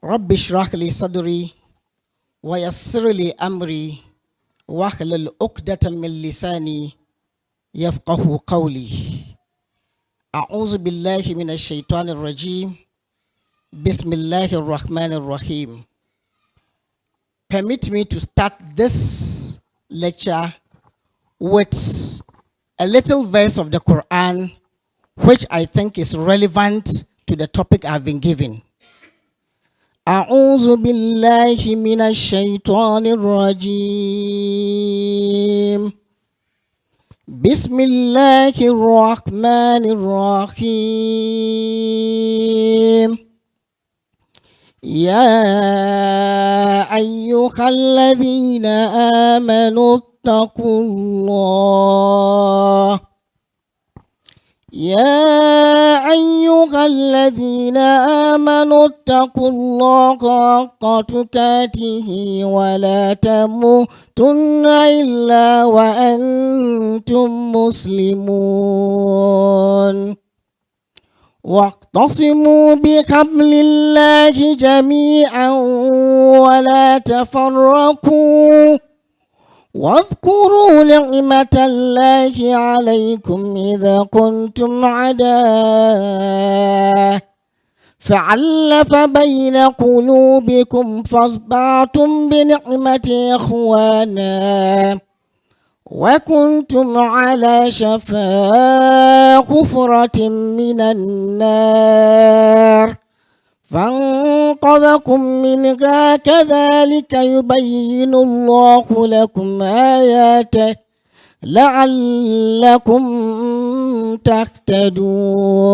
رب اشرح لي صدري ويسر لي أمري واحلل عقدة من لساني يفقه قولي. أعوذ بالله من الشيطان الرجيم. بسم الله الرحمن الرحيم. Permit me to start this lecture with a little verse of the Quran, which I think is relevant to the topic I've been given. أعوذ بالله من الشيطان الرجيم. بسم الله الرحمن الرحيم. يا أيها الذين آمنوا اتقوا الله. يا أيها الذين آمنوا اتقوا الله حق تقاته ولا تموتن إلا وأنتم مسلمون. واعتصموا بحبل الله جميعا ولا تفرقوا. واذكروا نعمة الله عليكم إذا كنتم أعداء فألف بين قلوبكم فاصبحتم بنعمته إخوانا وكنتم على شفا حفرة من النار فانقذكم منها كذلك يبين الله لكم آياته لعلكم تهتدون.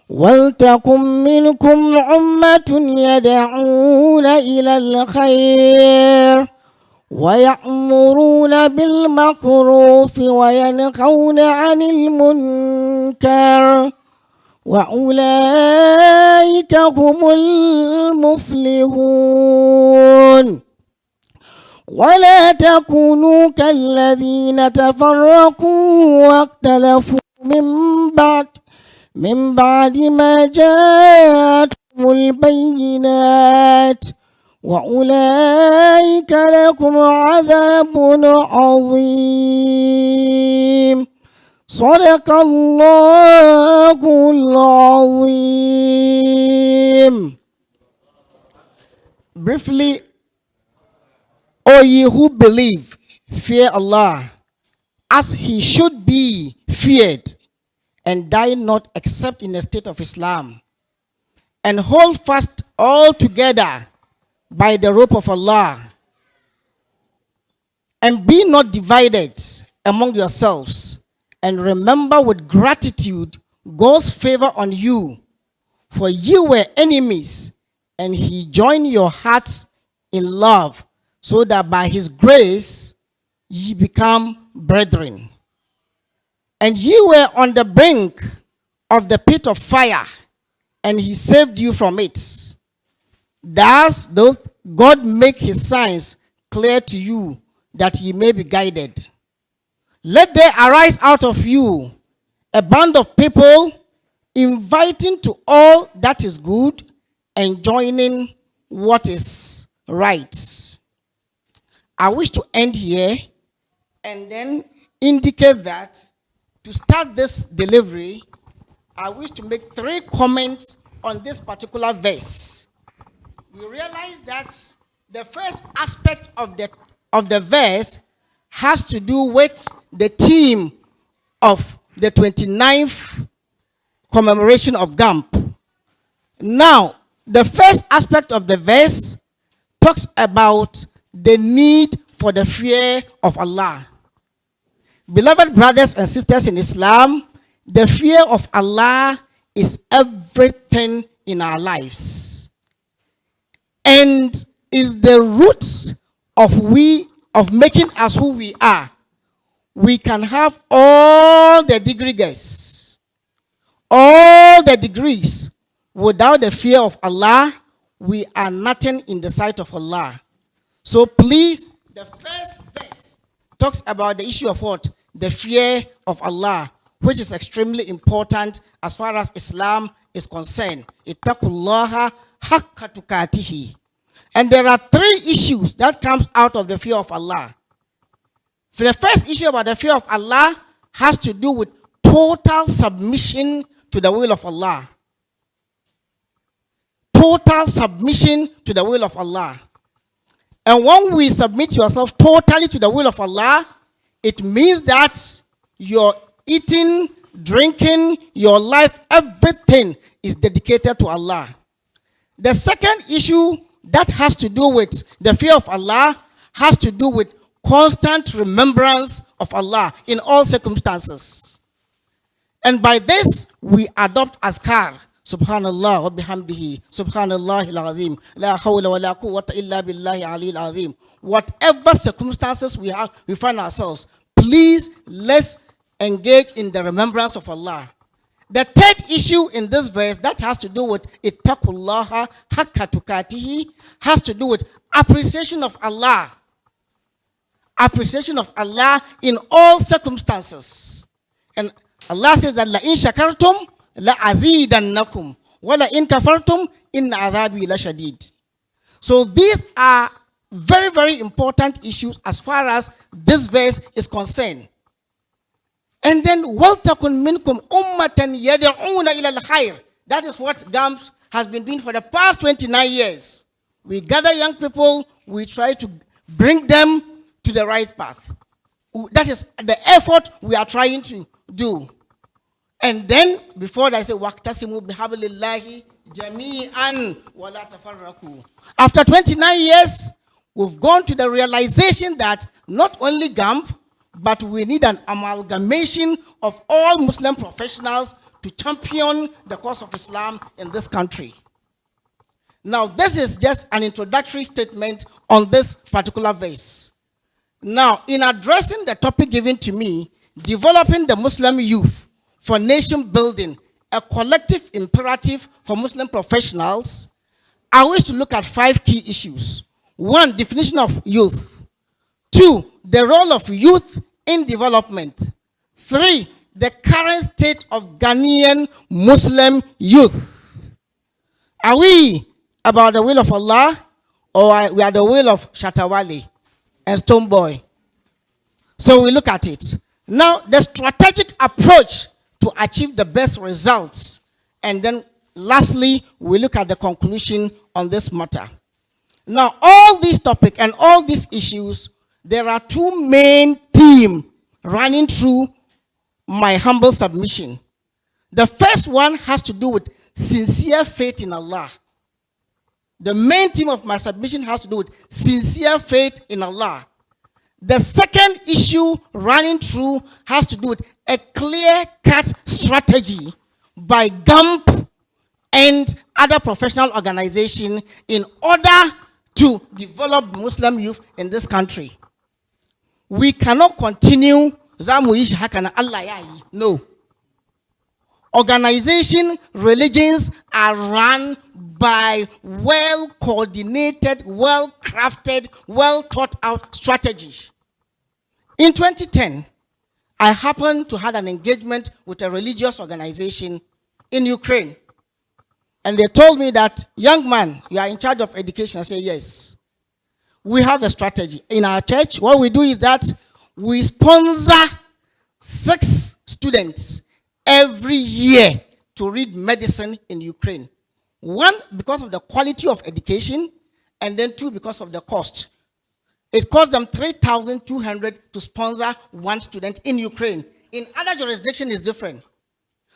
ولتكن منكم أمة يدعون إلى الخير ويأمرون بالمعروف وينهون عن المنكر وأولئك هم المفلحون. ولا تكونوا كالذين تفرقوا واختلفوا من بعد ما جاءتهم البينات وأولئك لكم عذاب عظيم. صدق الله العظيم. Briefly, O ye who believe, fear Allah as he should be feared, and die not except in the state of Islam, and hold fast all together by the rope of Allah, and be not divided among yourselves, and remember with gratitude God's favor on you, for you were enemies, and he joined your hearts in love, so that by his grace ye become brethren. And you were on the brink of the pit of fire, and he saved you from it. Thus doth God make his signs clear to you, that ye may be guided. Let there arise out of you a band of people, inviting to all that is good and joining what is right. I wish to end here and then indicate that to start this delivery, I wish to make 3 comments on this particular verse. We realize that the first aspect of the verse has to do with the theme of the 29th commemoration of GAMP. Now, the first aspect of the verse talks about the need for the fear of Allah. Beloved brothers and sisters in Islam, the fear of Allah is everything in our lives and is the root of making us who we are. We can have all the degrees, all the degrees. Without the fear of Allah, we are nothing in the sight of Allah. So please, the first verse talks about the issue of what? The fear of Allah, which is extremely important as far as Islam is concerned. Ittaqullaha haqqa tukatihi. And there are three issues that comes out of the fear of Allah. The first issue about the fear of Allah has to do with total submission to the will of Allah. Total submission to the will of Allah. And when we submit yourself totally to the will of Allah, it means that your eating, drinking, your life, everything is dedicated to Allah. The second issue that has to do with the fear of Allah has to do with constant remembrance of Allah in all circumstances. And by this, we adopt azkar. Subhanallah wa bihamdihi. Subhanallah al-azim. La hawla wa la quwwata illa billahi ali al-azim. Whatever circumstances we find ourselves, please let's engage in the remembrance of Allah. The third issue in this verse that has to do with ittaqullaha haqqa tukatihi has to do with appreciation of Allah. Appreciation of Allah in all circumstances. And Allah says that la in shakartum la azidannakum wa la in kafartum inna adhabi la shadid. So these are very, very important issues as far as this verse is concerned. And then وَلْتَكُنْ مِنْكُمْ أُمَّةً يَدْعُونَ إِلَى الْخَيْرِ. That is what GAMP has been doing for the past 29 years. We gather young people, we try to bring them to the right path. That is the effort we are trying to do. And then, before that, I say, وَاقْتَسِمُوا بِحَبْلِ اللَّهِ جَمِيعًا وَلَا تَفَرَّقُوا. After 29 years, we've gone to the realization that not only GAMP, but we need an amalgamation of all Muslim professionals to champion the cause of Islam in this country. Now, this is just an introductory statement on this particular verse. Now, in addressing the topic given to me, developing the Muslim youth for nation building, a collective imperative for Muslim professionals, I wish to look at 5 key issues. 1, definition of youth. 2, the role of youth in development. 3, the current state of Ghanaian Muslim youth. Are we about the will of Allah, or we are the will of Shatawale and Stoneboy? So we look at it. Now, the strategic approach to achieve the best results. And then lastly, we look at the conclusion on this matter. Now, all these topics and all these issues, there are 2 main themes running through my humble submission. The first one has to do with sincere faith in Allah. The main theme of my submission has to do with sincere faith in Allah. The second issue running through has to do with a clear-cut strategy by GAMP and other professional organizations in order to develop Muslim youth in this country. We cannot continue. No. Organization, religions are run by well-coordinated, well-crafted, well-thought-out strategies. In 2010, I happened to have an engagement with a religious organization in Ukraine. And they told me that, young man, you are in charge of education. I said, yes. We have a strategy. In our church, what we do is that we sponsor 6 students every year to read medicine in Ukraine. 1, because of the quality of education, and then 2, because of the cost. It cost them 3,200 to sponsor 1 student in Ukraine. In other jurisdictions, it's different.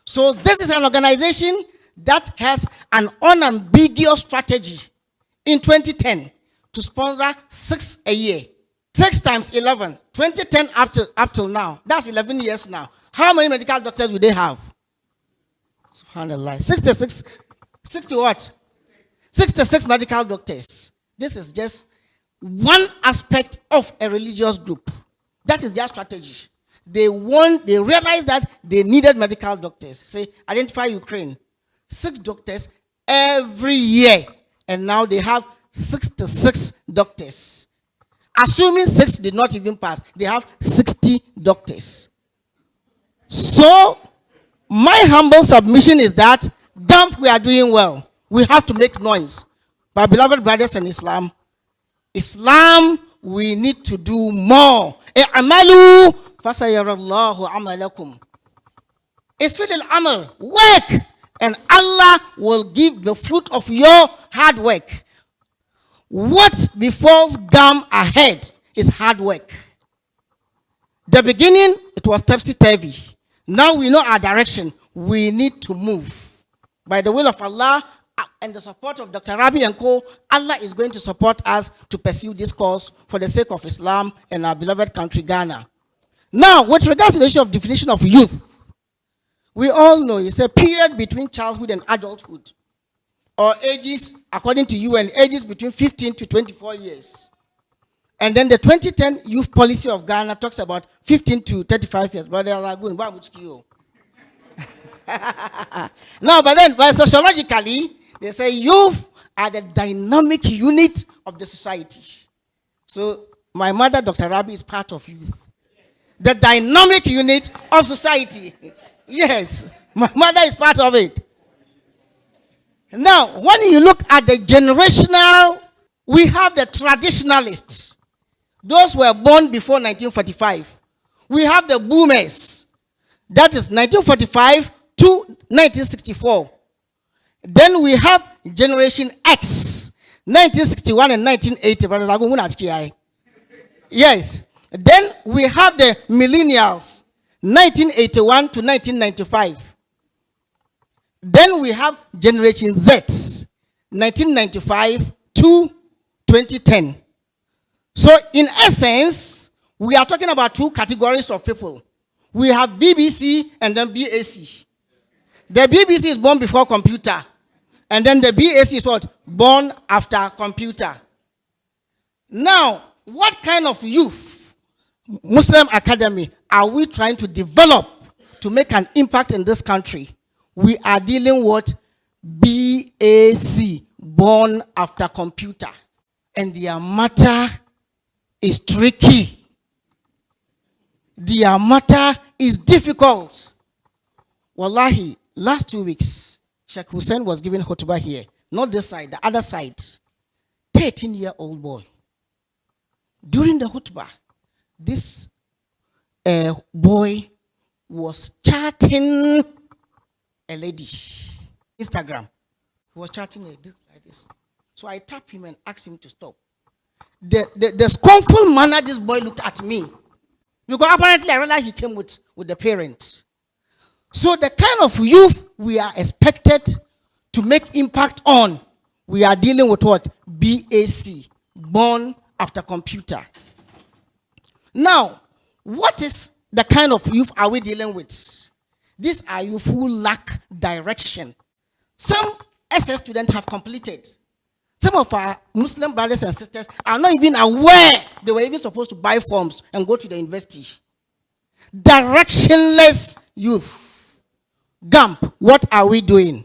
So this is an organization that has an unambiguous strategy in 2010 to sponsor 6 a year. 6 times 11, 2010 up till now. That's 11 years now. How many medical doctors do they have? SubhanAllah. 60 what? 66 medical doctors. This is just one aspect of a religious group. That is their strategy. They realized that they needed medical doctors. Say, identify Ukraine. 6 doctors every year. And now they have 66 doctors. Assuming 6 did not even pass, they have 60 doctors. So, my humble submission is that GAMP, we are doing well. We have to make noise. But beloved brothers in Islam, we need to do more. I'malu fasayarallahu amalakum. Isfil al-amal, work, and Allah will give the fruit of your hard work. What befalls GAMP ahead is hard work. The beginning, it was topsy-turvy. Now we know our direction. We need to move. By the will of Allah and the support of Dr. Rabi and Co., Allah is going to support us to pursue this cause for the sake of Islam and our beloved country, Ghana. Now, with regards to the issue of definition of youth, we all know it's a period between childhood and adulthood, or ages, according to UN, ages between 15 to 24 years. And then the 2010 youth policy of Ghana talks about 15 to 35 years. But they are going, no, but sociologically, they say youth are the dynamic unit of the society. So my mother, Dr. Rabi, is part of youth. The dynamic unit of society. Yes, my mother is part of it. Now, when you look at the generational, we have the traditionalists. Those who were born before 1945. We have the boomers. That is 1945 to 1964. Then we have Generation X, 1961 and 1980. Yes. Then we have the millennials, 1981 to 1995. Then we have Generation Z, 1995 to 2010. So in essence, we are talking about two categories of people. We have BBC and then BAC. The BBC is born before computer. And then the BAC is what? Born after computer. Now, what kind of youth, Muslim Academy, are we trying to develop to make an impact in this country? We are dealing with BAC, born after computer. And their matter is tricky. Their matter is difficult. Wallahi, last 2 weeks, Sheikh Hussein was giving khutbah here. Not this side, the other side. 13-year-old boy. During the khutbah, this boy was chatting a lady. Instagram. He was chatting like this. So I tapped him and asked him to stop. The scornful manner this boy looked at me. Because apparently I realized he came with the parents. So the kind of youth we are expected to make impact on, we are dealing with what? BAC, born after computer. Now, what is the kind of youth are we dealing with? These are youth who lack direction. Some SS students have completed. Some of our Muslim brothers and sisters are not even aware they were even supposed to buy forms and go to the university. Directionless youth. GAMP, what are we doing?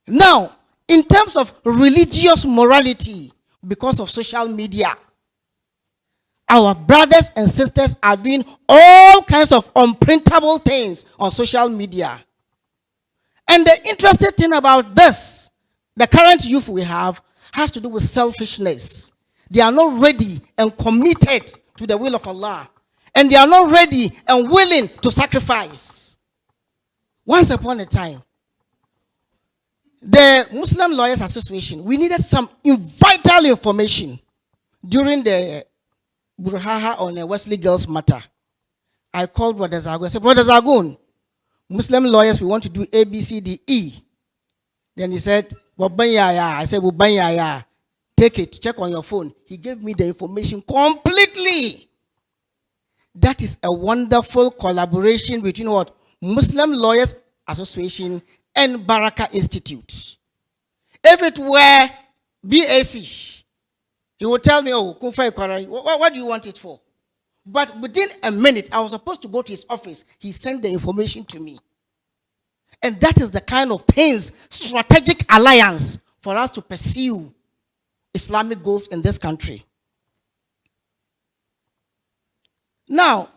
Now, in terms of religious morality, because of social media, our brothers and sisters are doing all kinds of unprintable things on social media. And the interesting thing about this, the current youth we have, has to do with selfishness. They are not ready and committed to the will of Allah. And they are not ready and willing to sacrifice. Once upon a time, the Muslim Lawyers Association, we needed some vital information during the Burhaha on the Wesley Girls Matter. I called Brother Zagun. I said, Brother Zagun, Muslim lawyers, we want to do A, B, C, D, E. Then he said, I said, take it, check on your phone. He gave me the information completely. That is a wonderful collaboration between what? Muslim Lawyers Association and Baraka Institute. If it were BAC, he would tell me, oh, what do you want it for? But within a minute, I was supposed to go to his office. He sent the information to me. And that is the kind of things, strategic alliance for us to pursue Islamic goals in this country. Now,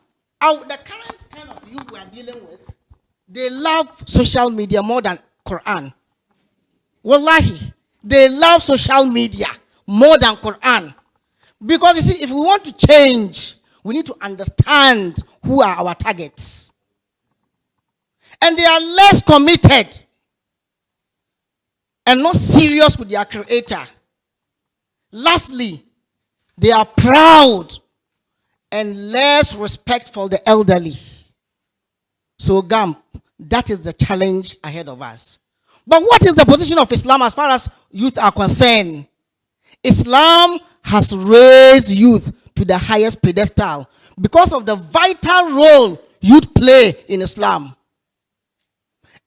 the current kind of youth we are dealing with, they love social media more than Quran. Wallahi, they love social media more than Quran. Because you see, if we want to change, we need to understand who are our targets. And they are less committed and not serious with their creator. Lastly, they are proud and less respect for the elderly. So GAMP, that is the challenge ahead of us. But what is the position of Islam as far as youth are concerned? Islam has raised youth to the highest pedestal because of the vital role youth play in Islam.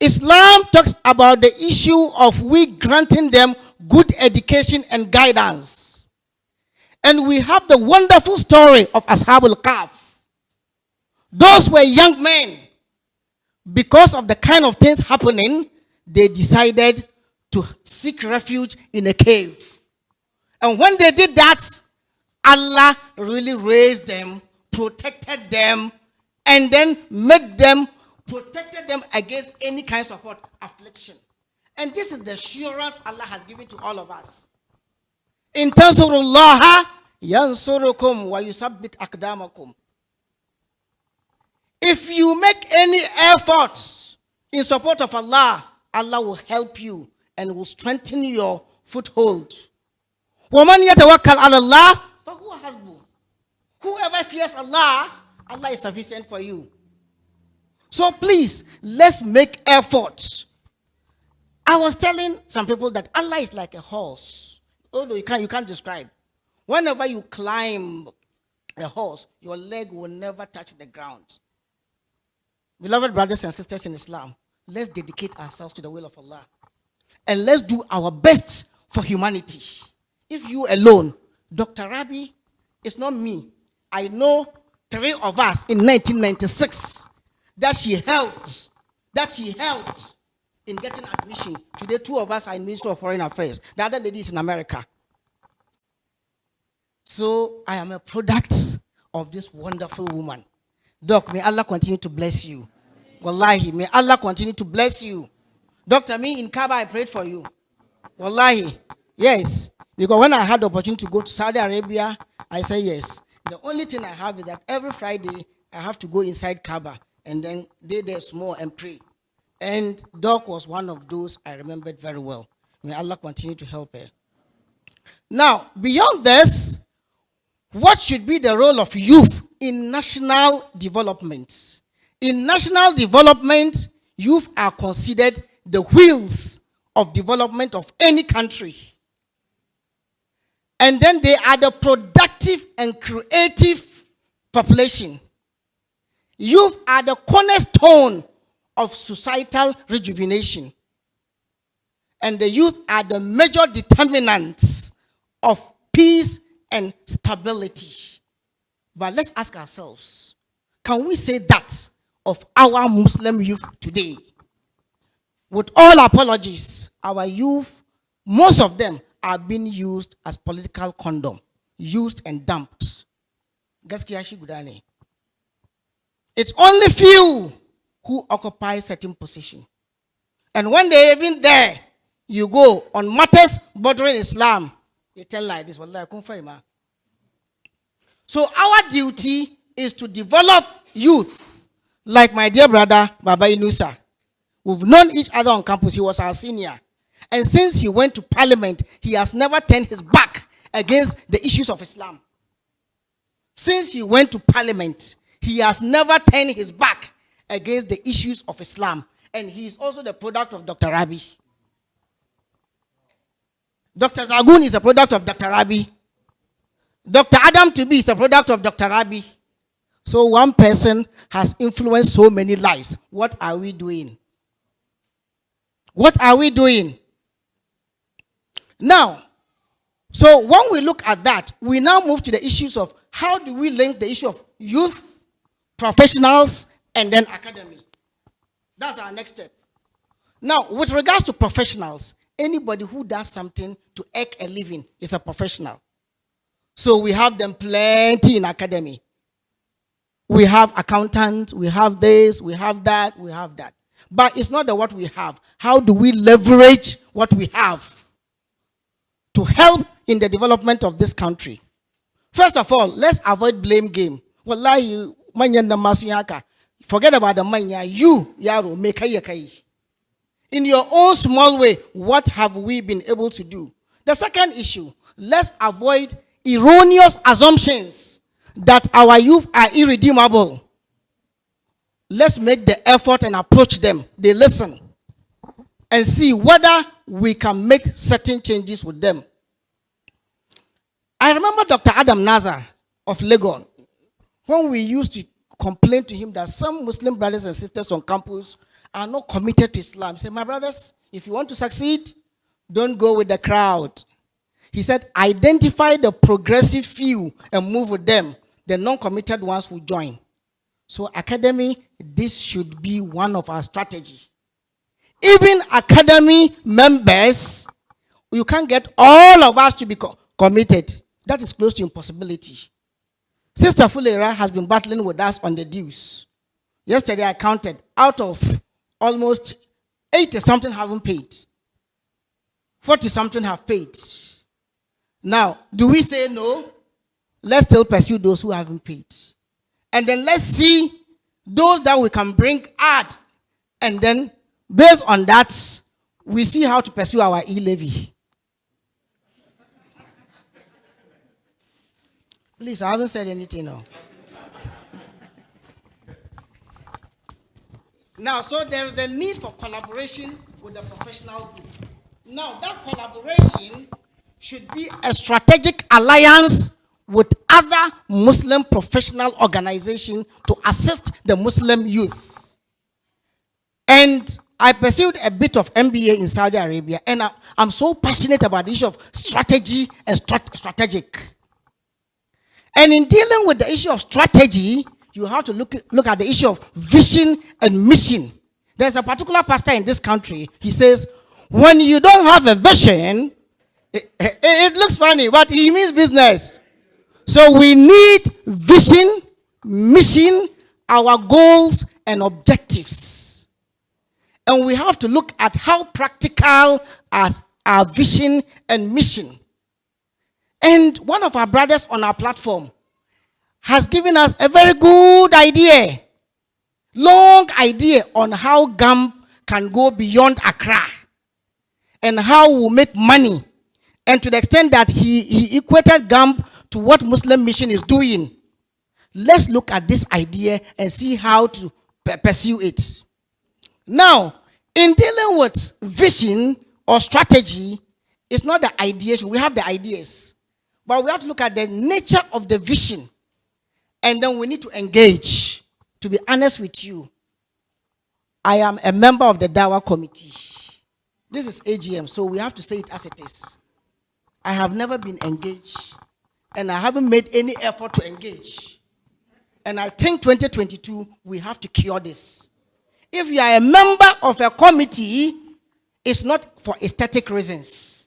Islam talks about the issue of we granting them good education and guidance. And we have the wonderful story of Ashabul Kahf. Those were young men. Because of the kind of things happening, they decided to seek refuge in a cave. And when they did that, Allah really raised them, protected them, and then protected them against any kinds of affliction. And this is the assurance Allah has given to all of us. In tansurullaha yansurukum wa yusabbit aqdamakum. If you make any efforts in support of Allah, Allah will help you and will strengthen your foothold. وَمَنْ يَتَوَكَّلْ عَلَى اللَّهِ فَهُوَ حَسْبُهُ. Whoever fears Allah, Allah is sufficient for you. So please, let's make efforts. I was telling some people that Allah is like a horse. Although you can't describe. Whenever you climb a horse, your leg will never touch the ground. Beloved brothers and sisters in Islam, let's dedicate ourselves to the will of Allah. And let's do our best for humanity. If you alone, Dr. Rabi, it's not me. I know 3 of us in 1996 that she helped in getting admission. Today, 2 of us are in Ministry of Foreign Affairs. The other lady is in America. So I am a product of this wonderful woman. Doc, may Allah continue to bless you. Wallahi, may Allah continue to bless you. Doctor, me in Kaaba, I prayed for you. Wallahi, yes. Because when I had the opportunity to go to Saudi Arabia, I said yes. The only thing I have is that every Friday, I have to go inside Kaaba and then stay there small and pray. And Doc was one of those I remembered very well. May Allah continue to help her. Now, beyond this, what should be the role of youth in national development? In national development, youth are considered the wheels of development of any country. And then they are the productive and creative population. Youth are the cornerstone of societal rejuvenation. And the youth are the major determinants of peace and stability. But let's ask ourselves, can we say that of our Muslim youth today? With all apologies, our youth, most of them are being used as political condom, used and dumped. It's only few who occupy certain position. And when they're even there, you go on matters bordering Islam, they tell like this, Wallahi, so our duty is to develop youth, like my dear brother, Baba Inusah. We've known each other on campus. He was our senior. And since he went to parliament, he has never turned his back against the issues of Islam. Since he went to parliament, he has never turned his back against the issues of Islam. And he is also the product of Dr. Rabi. Dr. Zagun is a product of Dr. Rabi. Dr. Adam Tibi is a product of Dr. Rabi. So one person has influenced so many lives. What are we doing? What are we doing? Now, so when we look at that, we now move to the issues of how do we link the issue of youth, professionals, and then academy. That's our next step. Now, with regards to professionals, anybody who does something to earn a living is a professional. So we have them plenty in academy. We have accountants, we have this, we have that, we have that. But it's not the what we have. How do we leverage what we have to help in the development of this country? First of all, let's avoid blame game. Wallahi, forget about the manya. You, Yaro, make in your own small way, what have we been able to do? The second issue, let's avoid erroneous assumptions that our youth are irredeemable. Let's make the effort and approach them. They listen and see whether we can make certain changes with them. I remember Dr. Adam Nazar of Legon, when we used to complain to him that some Muslim brothers and sisters on campus are not committed to Islam. He said, my brothers, if you want to succeed, don't go with the crowd. He said, identify the progressive few and move with them. The non-committed ones will join. So academy, this should be one of our strategies. Even academy members, you can't get all of us to be committed. That is close to impossibility. Sister Fulera has been battling with us on the dues. Yesterday I counted, out of almost 80-something haven't paid. 40-something have paid. Now, do we say no? Let's still pursue those who haven't paid. And then let's see those that we can bring add. And then, based on that, we see how to pursue our e-levy. Please, I haven't said anything now. Now, so there is a need for collaboration with the professional group. Now, that collaboration should be a strategic alliance with other Muslim professional organizations to assist the Muslim youth. And I pursued a bit of MBA in Saudi Arabia, and I'm so passionate about the issue of strategy and strategic. And in dealing with the issue of strategy, you have to look at the issue of vision and mission. There's a particular pastor in this country, he says, when you don't have a vision, it looks funny, but he means business. So we need vision, mission, our goals and objectives. And we have to look at how practical as our vision and mission. And one of our brothers on our platform has given us a very good idea, long idea on how GAMP can go beyond Accra and how we'll make money. And to the extent that he equated GAMP to what Muslim Mission is doing. Let's look at this idea and see how to pursue it. Now, in dealing with vision or strategy, it's not the ideation. We have the ideas. But we have to look at the nature of the vision. And then we need to engage. To be honest with you, I am a member of the Dawah Committee. This is AGM, so we have to say it as it is. I have never been engaged. And I haven't made any effort to engage. And I think 2022, we have to cure this. If you are a member of a committee, it's not for aesthetic reasons.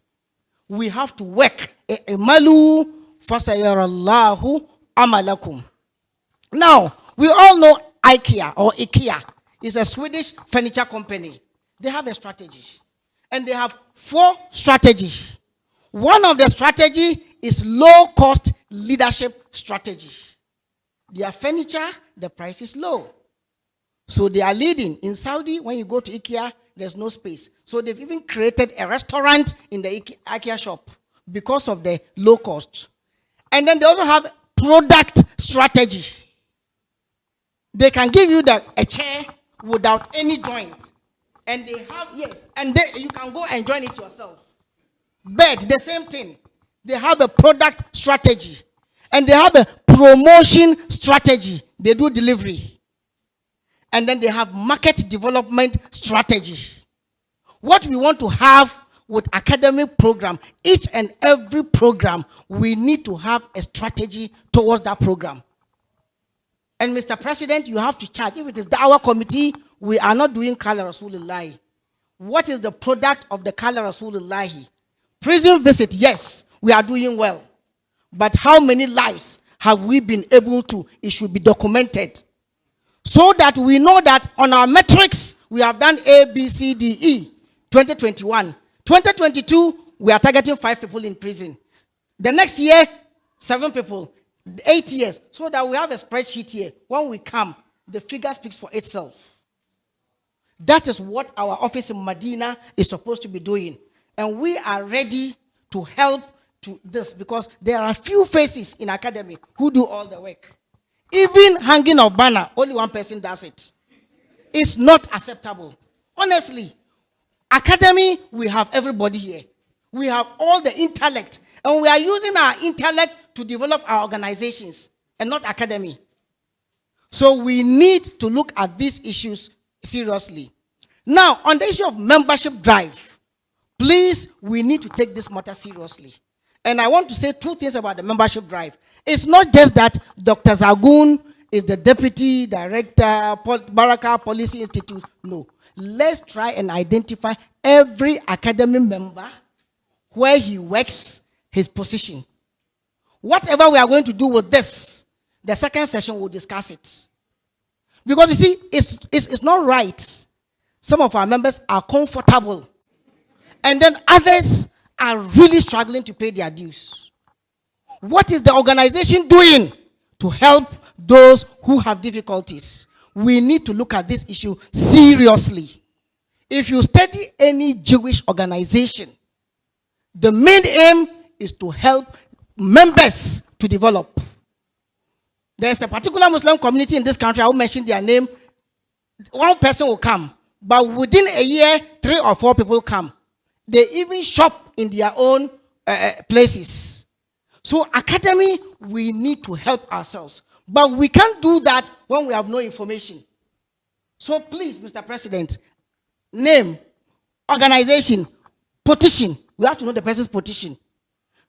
We have to work. Malu fasayarallahu amalakum. Now, we all know IKEA or IKEA is a Swedish furniture company. They have a strategy. And they have 4 strategies. One of the strategy is low-cost leadership strategy. Their furniture, the price is low. So they are leading. In Saudi, when you go to IKEA, there's no space. So they've even created a restaurant in the IKEA shop because of the low cost. And then they also have product strategy. They can give you a chair without any joint. And they have, yes, and you can go and join it yourself. Bed, the same thing. They have a product strategy. And they have a promotion strategy. They do delivery. And then they have market development strategy. What we want to have with academic program, each and every program, we need to have a strategy towards that program. And Mr. President, you have to charge. If it is our committee, we are not doing Kala Rasulullah. What is the product of the Kala Rasulullah? Prison visit, yes, we are doing well. But how many lives have we been able to? It should be documented. So that we know that on our metrics, We have done A, B, C, D, E. 2021. 2022, we are targeting 5 people in prison. The next year, 7 people. 8 years. So that we have a spreadsheet here. When we come, the figure speaks for itself. That is what our office in Medina is supposed to be doing. And we are ready to help to this, because there are few faces in academy who do all the work. Even hanging of banner, only one person does it. It's not acceptable. Honestly, academy, we have everybody here. We have all the intellect, and we are using our intellect to develop our organizations, and not academy. So we need to look at these issues seriously. Now, on the issue of membership drive, please, we need to take this matter seriously. And I want to say 2 things about the membership drive. It's not just that Dr. Zagun is the deputy director, Baraka Policy Institute. No. Let's try and identify every academy member, where he works, his position. Whatever we are going to do with this, the second session will discuss it. Because you see, it's not right. Some of our members are comfortable, and then others are really struggling to pay their dues. What is the organization doing to help those who have difficulties? We need to look at this issue seriously. If you study any Jewish organization, the main aim is to help members to develop. There's a particular Muslim community in this country, I will mention their name. One person will come, but within a year, 3 or 4 people come. They even shop in their own places. So academy, we need to help ourselves. But we can't do that when we have no information. So please, Mr. President, name, organization, petition. We have to know the person's petition.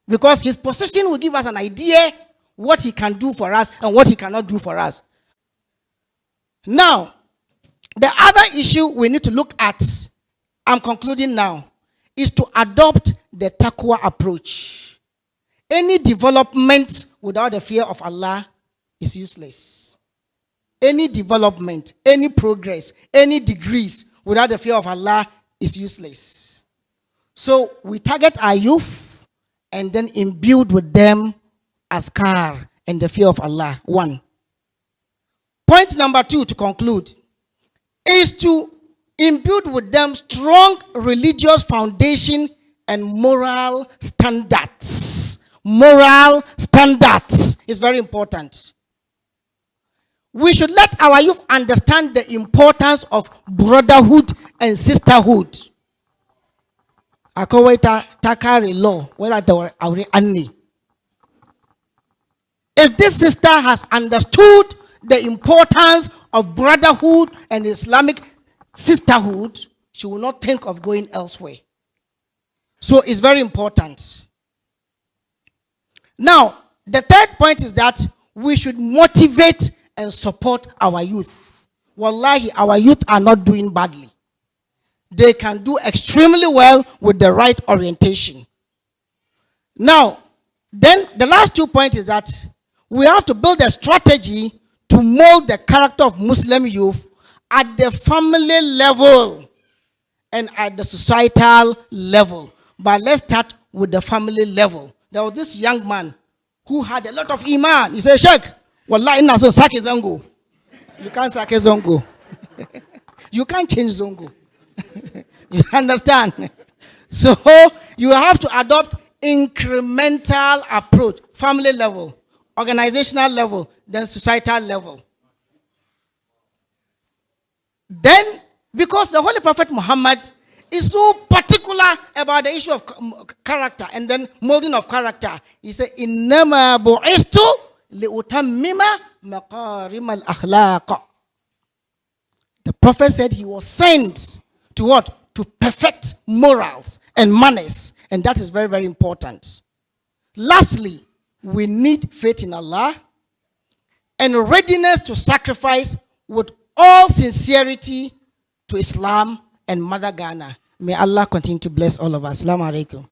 Because his position will give us an idea what he can do for us and what he cannot do for us. Now, the other issue we need to look at, I'm concluding now, is to adopt the taqwa approach. Any development without the fear of Allah is useless. Any development, any progress, any degrees without the fear of Allah is useless. So we target our youth and then imbued with them askar and the fear of Allah. 1. Point number 2 to conclude is to imbue with them strong religious foundation and moral standards. Moral standards is very important. We should let our youth understand the importance of brotherhood and sisterhood. Takari law, if this sister has understood the importance of brotherhood and Islamic sisterhood, she will not think of going elsewhere. So it's very important. Now, the third point is that we should motivate and support our youth. Wallahi, our youth are not doing badly. They can do extremely well with the right orientation. Now, then the last 2 points is that we have to build a strategy to mold the character of Muslim youth at the family level and at the societal level. But let's start with the family level. There was this young man who had a lot of iman. He said, Sheikh, wallahi inna so sake zango. You can't sake zongo. You can't change zongo. You understand? So you have to adopt incremental approach, family level, organizational level, then societal level. Then, because the Holy Prophet Muhammad is so particular about the issue of character and then molding of character, he said, "Innama bu'istu li'utammima maqarim al-akhlaq." The Prophet said he was sent to what? To perfect morals and manners. And that is very, very important. Lastly, we need faith in Allah and readiness to sacrifice with all sincerity to Islam and Mother Ghana. May Allah continue to bless all of us. Assalamu alaikum.